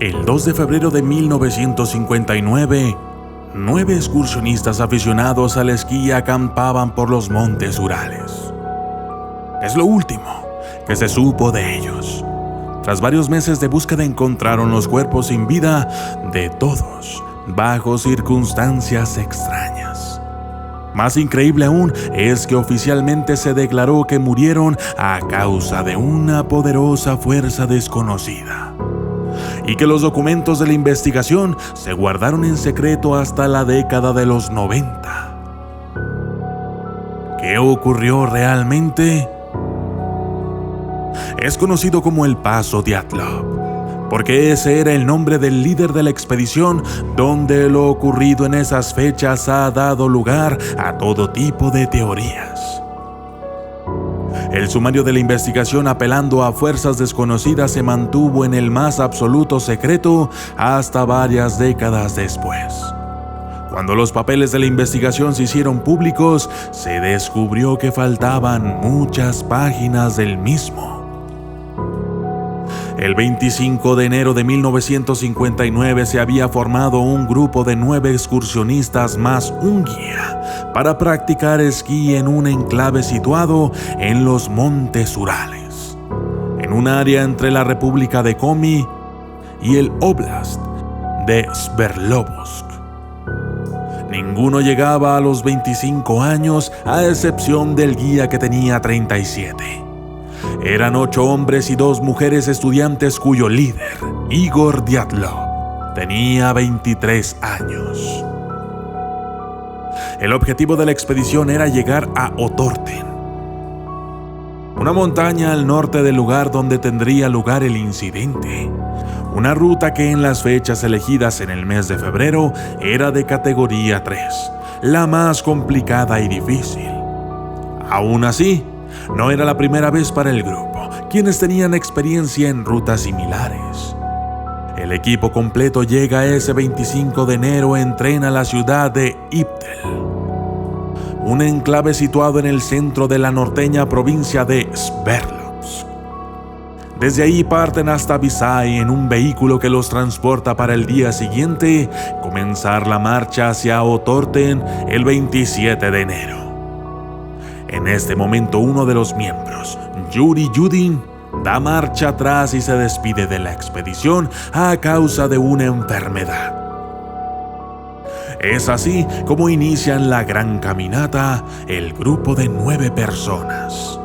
El 2 de febrero de 1959, 9 excursionistas aficionados al esquí acampaban por los montes Urales. Es lo último que se supo de ellos. Tras varios meses de búsqueda encontraron los cuerpos sin vida de todos, bajo circunstancias extrañas. Más increíble aún es que oficialmente se declaró que murieron a causa de una poderosa fuerza desconocida, y que los documentos de la investigación se guardaron en secreto hasta la década de los 90. ¿Qué ocurrió realmente? Es conocido como el Paso Dyatlov, porque ese era el nombre del líder de la expedición, donde lo ocurrido en esas fechas ha dado lugar a todo tipo de teorías. El sumario de la investigación, apelando a fuerzas desconocidas, se mantuvo en el más absoluto secreto hasta varias décadas después. Cuando los papeles de la investigación se hicieron públicos, se descubrió que faltaban muchas páginas del mismo. El 25 de enero de 1959 se había formado un grupo de 9 excursionistas más un guía para practicar esquí en un enclave situado en los montes Urales, en un área entre la República de Komi y el Oblast de Sverdlovsk. Ninguno llegaba a los 25 años, a excepción del guía, que tenía 37. Eran 8 hombres y 2 mujeres estudiantes cuyo líder, Igor Dyatlov, tenía 23 años. El objetivo de la expedición era llegar a Otorten, una montaña al norte del lugar donde tendría lugar el incidente. Una ruta que en las fechas elegidas en el mes de febrero era de categoría 3, la más complicada y difícil. Aún así, no era la primera vez para el grupo, quienes tenían experiencia en rutas similares. El equipo completo llega ese 25 de enero en tren a la ciudad de Iptel, un enclave situado en el centro de la norteña provincia de Sverdlovsk. Desde ahí parten hasta Visay en un vehículo que los transporta para el día siguiente comenzar la marcha hacia Otorten el 27 de enero. En este momento, uno de los miembros, Yuri Yudin, da marcha atrás y se despide de la expedición a causa de una enfermedad. Es así como inician la gran caminata el grupo de 9 personas.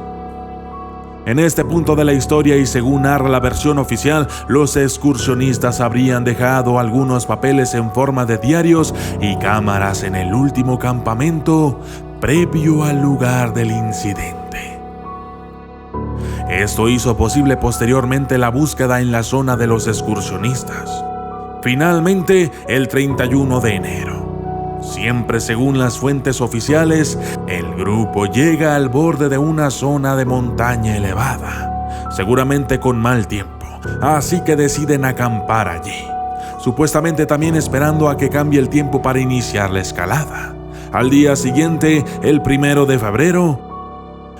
En este punto de la historia, y según narra la versión oficial, los excursionistas habrían dejado algunos papeles en forma de diarios y cámaras en el último campamento previo al lugar del incidente. Esto hizo posible posteriormente la búsqueda en la zona de los excursionistas. Finalmente, el 31 de enero, siempre según las fuentes oficiales, el grupo llega al borde de una zona de montaña elevada, seguramente con mal tiempo, así que deciden acampar allí, supuestamente también esperando a que cambie el tiempo para iniciar la escalada. Al día siguiente, el 1 de febrero,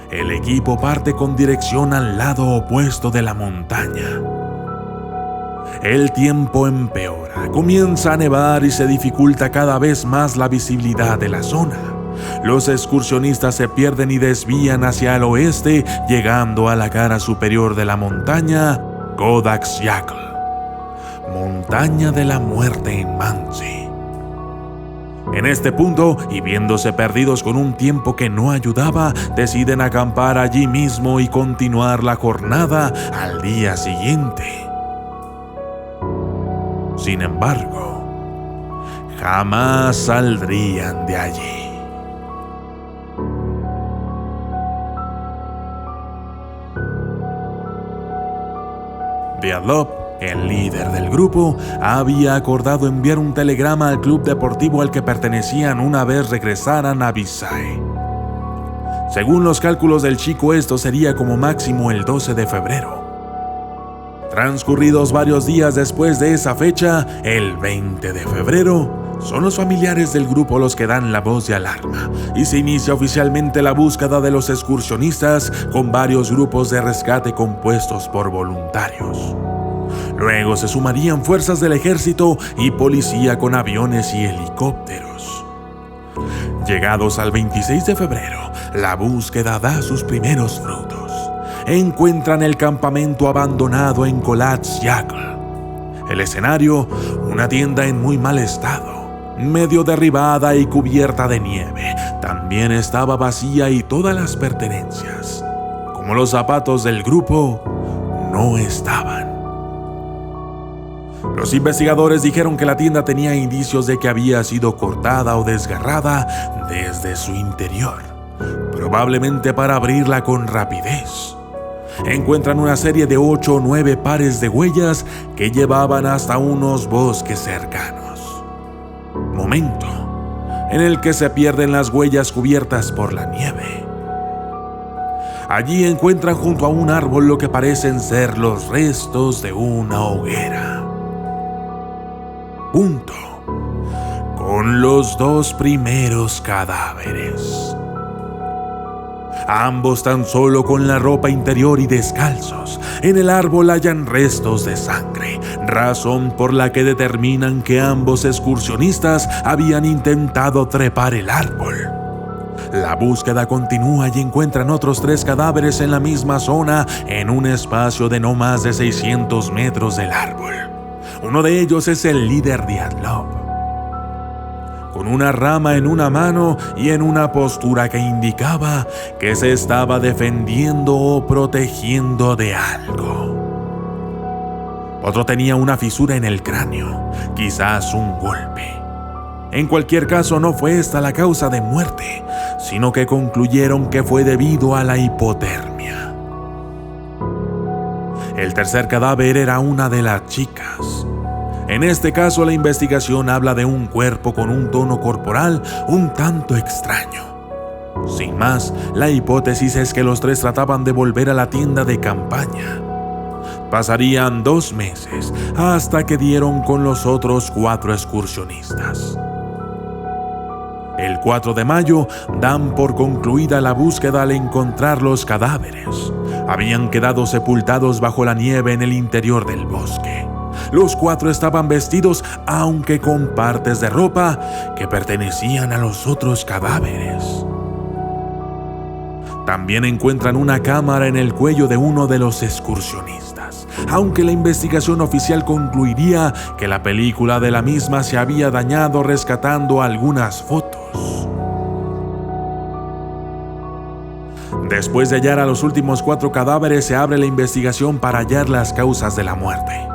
el equipo parte con dirección al lado opuesto de la montaña. El tiempo empeora, comienza a nevar y se dificulta cada vez más la visibilidad de la zona. Los excursionistas se pierden y desvían hacia el oeste, llegando a la cara superior de la montaña Godaxyakl, montaña de la muerte en mansi. En este punto, y viéndose perdidos con un tiempo que no ayudaba, deciden acampar allí mismo y continuar la jornada al día siguiente. Sin embargo, jamás saldrían de allí. Dyatlov, el líder del grupo, había acordado enviar un telegrama al club deportivo al que pertenecían una vez regresaran a Visay. Según los cálculos del chico, esto sería como máximo el 12 de febrero. Transcurridos varios días después de esa fecha, el 20 de febrero, son los familiares del grupo los que dan la voz de alarma y se inicia oficialmente la búsqueda de los excursionistas con varios grupos de rescate compuestos por voluntarios. Luego se sumarían fuerzas del ejército y policía con aviones y helicópteros. Llegados al 26 de febrero, la búsqueda da sus primeros frutos. Encuentran el campamento abandonado en Kholat Syakhl. El escenario, una tienda en muy mal estado, medio derribada y cubierta de nieve. También estaba vacía y todas las pertenencias, como los zapatos del grupo, no estaban. Los investigadores dijeron que la tienda tenía indicios de que había sido cortada o desgarrada desde su interior, probablemente para abrirla con rapidez. Encuentran una serie de 8 o 9 pares de huellas que llevaban hasta unos bosques cercanos. Momento en el que se pierden las huellas cubiertas por la nieve. Allí encuentran junto a un árbol lo que parecen ser los restos de una hoguera. Junto con los 2 primeros cadáveres. Ambos tan solo con la ropa interior y descalzos. En el árbol hallan restos de sangre, razón por la que determinan que ambos excursionistas habían intentado trepar el árbol. La búsqueda continúa y encuentran otros 3 cadáveres en la misma zona en un espacio de no más de 600 metros del árbol. Uno de ellos es el líder de Adlov, con una rama en una mano y en una postura que indicaba que se estaba defendiendo o protegiendo de algo. Otro tenía una fisura en el cráneo, quizás un golpe. En cualquier caso, no fue esta la causa de muerte, sino que concluyeron que fue debido a la hipotermia. El tercer cadáver era una de las chicas. En este caso, la investigación habla de un cuerpo con un tono corporal un tanto extraño. Sin más, la hipótesis es que los 3 trataban de volver a la tienda de campaña. Pasarían 2 meses hasta que dieron con los otros 4 excursionistas. El 4 de mayo dan por concluida la búsqueda al encontrar los cadáveres. Habían quedado sepultados bajo la nieve en el interior del bosque. Los 4 estaban vestidos, aunque con partes de ropa que pertenecían a los otros cadáveres. También encuentran una cámara en el cuello de uno de los excursionistas, aunque la investigación oficial concluiría que la película de la misma se había dañado rescatando algunas fotos. Después de hallar a los últimos 4 cadáveres, se abre la investigación para hallar las causas de la muerte.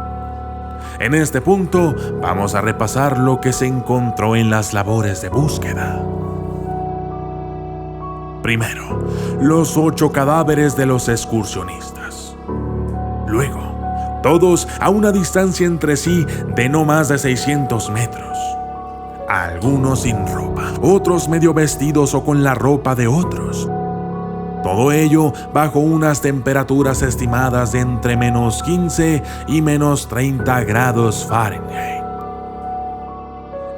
En este punto, vamos a repasar lo que se encontró en las labores de búsqueda. Primero, los 8 cadáveres de los excursionistas. Luego, todos a una distancia entre sí de no más de 600 metros. Algunos sin ropa, otros medio vestidos o con la ropa de otros. Todo ello bajo unas temperaturas estimadas de entre menos 15 y menos 30 grados Fahrenheit.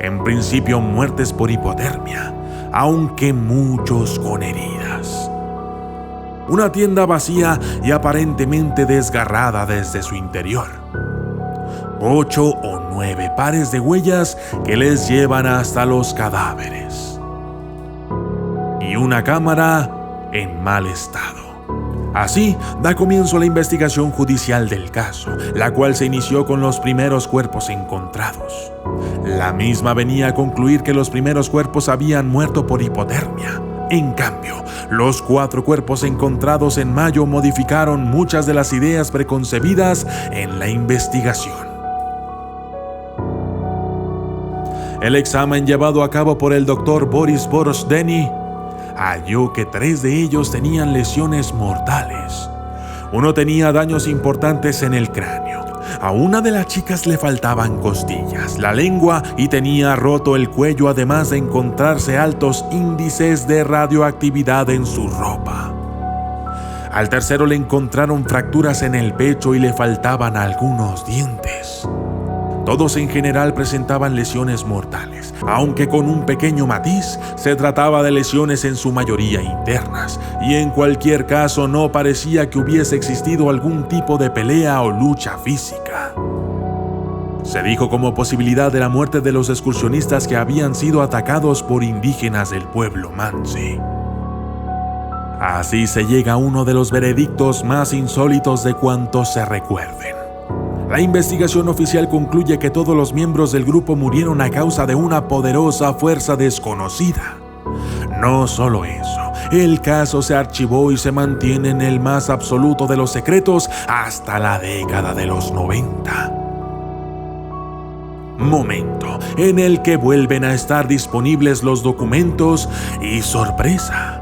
En principio, muertes por hipotermia, aunque muchos con heridas. Una tienda vacía y aparentemente desgarrada desde su interior. 8 o 9 pares de huellas que les llevan hasta los cadáveres. Y una cámara en mal estado. Así da comienzo la investigación judicial del caso, la cual se inició con los primeros cuerpos encontrados. La misma venía a concluir que los primeros cuerpos habían muerto por hipotermia. En cambio, los 4 cuerpos encontrados en mayo modificaron muchas de las ideas preconcebidas en la investigación. El examen llevado a cabo por el doctor Boris Borozdeny halló que 3 de ellos tenían lesiones mortales. Uno tenía daños importantes en el cráneo. A una de las chicas le faltaban costillas, la lengua y tenía roto el cuello, además de encontrarse altos índices de radioactividad en su ropa. Al tercero le encontraron fracturas en el pecho y le faltaban algunos dientes. Todos en general presentaban lesiones mortales, aunque con un pequeño matiz. Se trataba de lesiones en su mayoría internas, y en cualquier caso no parecía que hubiese existido algún tipo de pelea o lucha física. Se dijo como posibilidad de la muerte de los excursionistas que habían sido atacados por indígenas del pueblo Mansi. Así se llega a uno de los veredictos más insólitos de cuantos se recuerden. La investigación oficial concluye que todos los miembros del grupo murieron a causa de una poderosa fuerza desconocida. No solo eso, el caso se archivó y se mantiene en el más absoluto de los secretos hasta la década de los 90. Momento en el que vuelven a estar disponibles los documentos y sorpresa,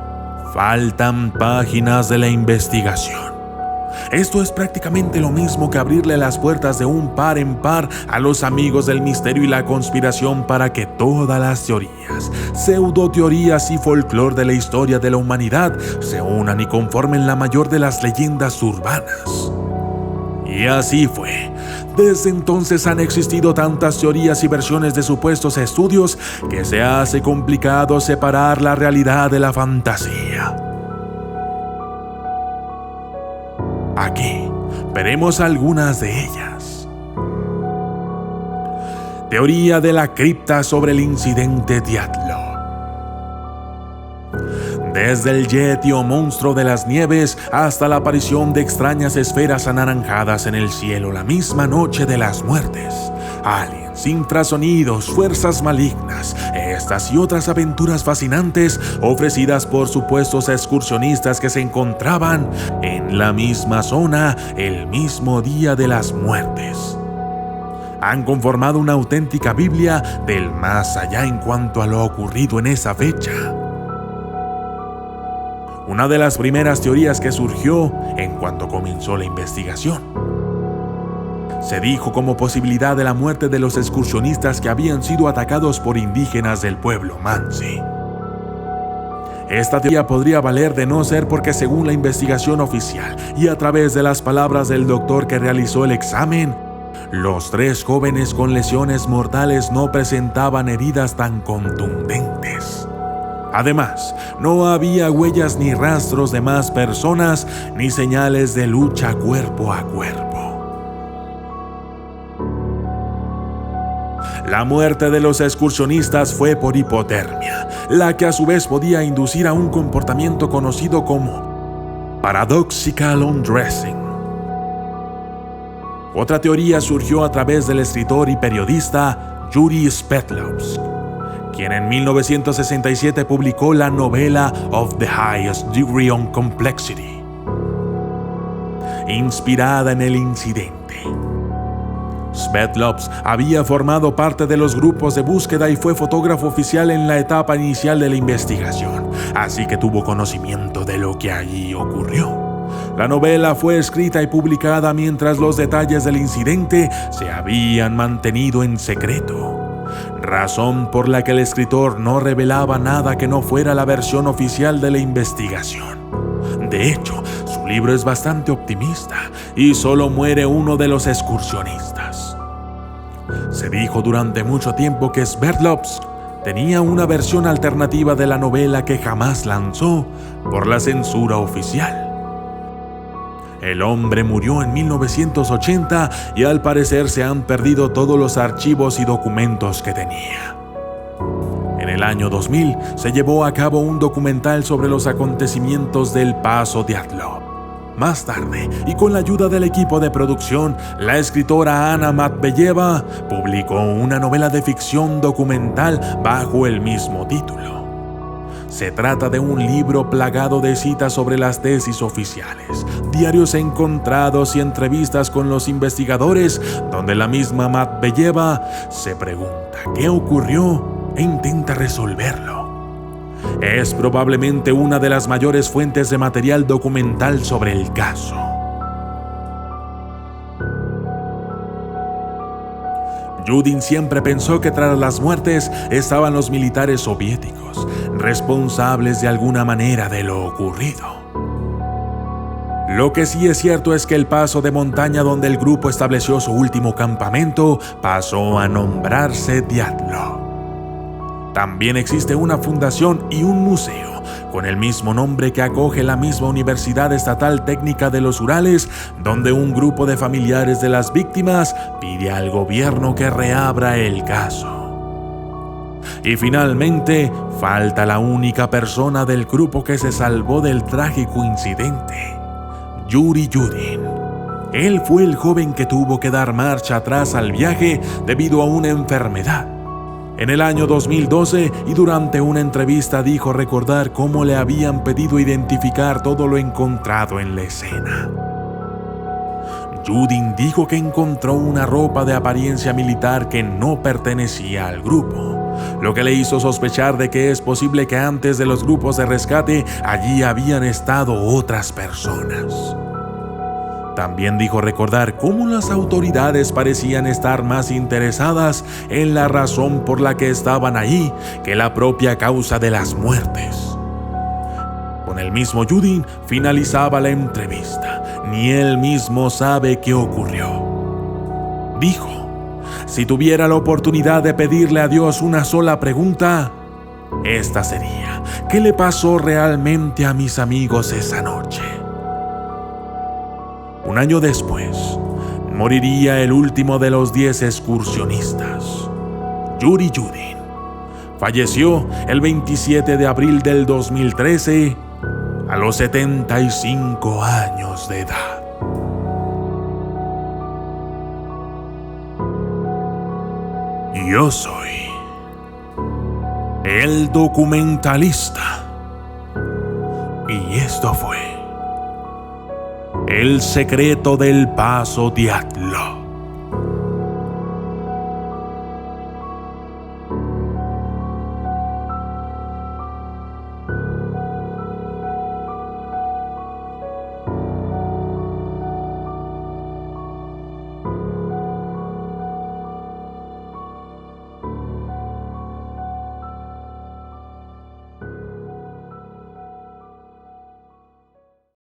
faltan páginas de la investigación. Esto es prácticamente lo mismo que abrirle las puertas de un par en par a los amigos del misterio y la conspiración para que todas las teorías, pseudoteorías y folclore de la historia de la humanidad se unan y conformen la mayor de las leyendas urbanas. Y así fue. Desde entonces han existido tantas teorías y versiones de supuestos estudios que se hace complicado separar la realidad de la fantasía. Aquí veremos algunas de ellas. Teoría de la cripta sobre el incidente Dyatlov. Desde el Yeti o monstruo de las nieves hasta la aparición de extrañas esferas anaranjadas en el cielo la misma noche de las muertes, aliens, infrasonidos, fuerzas malignas, estas y otras aventuras fascinantes ofrecidas por supuestos excursionistas que se encontraban en la misma zona el mismo día de las muertes, han conformado una auténtica Biblia del más allá en cuanto a lo ocurrido en esa fecha. Una de las primeras teorías que surgió en cuanto comenzó la investigación. Se dijo como posibilidad de la muerte de los excursionistas que habían sido atacados por indígenas del pueblo Mansi. Esta teoría podría valer de no ser porque, según la investigación oficial y a través de las palabras del doctor que realizó el examen, los 3 jóvenes con lesiones mortales no presentaban heridas tan contundentes. Además, no había huellas ni rastros de más personas ni señales de lucha cuerpo a cuerpo. La muerte de los excursionistas fue por hipotermia, la que a su vez podía inducir a un comportamiento conocido como paradoxical undressing. Otra teoría surgió a través del escritor y periodista Yuri Sverdlovsk, quien en 1967 publicó la novela Of the Highest Degree on Complexity, inspirada en el incidente. Sverdlovsk había formado parte de los grupos de búsqueda y fue fotógrafo oficial en la etapa inicial de la investigación, así que tuvo conocimiento de lo que allí ocurrió. La novela fue escrita y publicada mientras los detalles del incidente se habían mantenido en secreto, razón por la que el escritor no revelaba nada que no fuera la versión oficial de la investigación. De hecho, su libro es bastante optimista y solo muere uno de los excursionistas. Se dijo durante mucho tiempo que Sverdlovsk tenía una versión alternativa de la novela que jamás lanzó por la censura oficial. El hombre murió en 1980 y al parecer se han perdido todos los archivos y documentos que tenía. En el año 2000 se llevó a cabo un documental sobre los acontecimientos del Paso Dyatlov. Más tarde, y con la ayuda del equipo de producción, la escritora Anna Matbeyeva publicó una novela de ficción documental bajo el mismo título. Se trata de un libro plagado de citas sobre las tesis oficiales, diarios encontrados y entrevistas con los investigadores, donde la misma Matbeyeva se pregunta qué ocurrió e intenta resolverlo. Es probablemente una de las mayores fuentes de material documental sobre el caso. Yudin siempre pensó que tras las muertes estaban los militares soviéticos, responsables de alguna manera de lo ocurrido. Lo que sí es cierto es que el paso de montaña donde el grupo estableció su último campamento pasó a nombrarse Dyatlov. También existe una fundación y un museo con el mismo nombre que acoge la misma Universidad Estatal Técnica de los Urales, donde un grupo de familiares de las víctimas pide al gobierno que reabra el caso. Y finalmente, falta la única persona del grupo que se salvó del trágico incidente: Yuri Yudin. Él fue el joven que tuvo que dar marcha atrás al viaje debido a una enfermedad. En el año 2012, y durante una entrevista, dijo recordar cómo le habían pedido identificar todo lo encontrado en la escena. Yudin dijo que encontró una ropa de apariencia militar que no pertenecía al grupo, lo que le hizo sospechar de que es posible que antes de los grupos de rescate allí habían estado otras personas. También dijo recordar cómo las autoridades parecían estar más interesadas en la razón por la que estaban allí que la propia causa de las muertes. Con el mismo Yudin finalizaba la entrevista. Ni él mismo sabe qué ocurrió. Dijo: si tuviera la oportunidad de pedirle a Dios una sola pregunta, esta sería: ¿qué le pasó realmente a mis amigos esa noche? Un año después, moriría el último de los 10 excursionistas, Yuri Yudin. Falleció el 27 de abril del 2013 a los 75 años de edad. Yo soy el documentalista y esto fue El secreto del Paso Diatlov.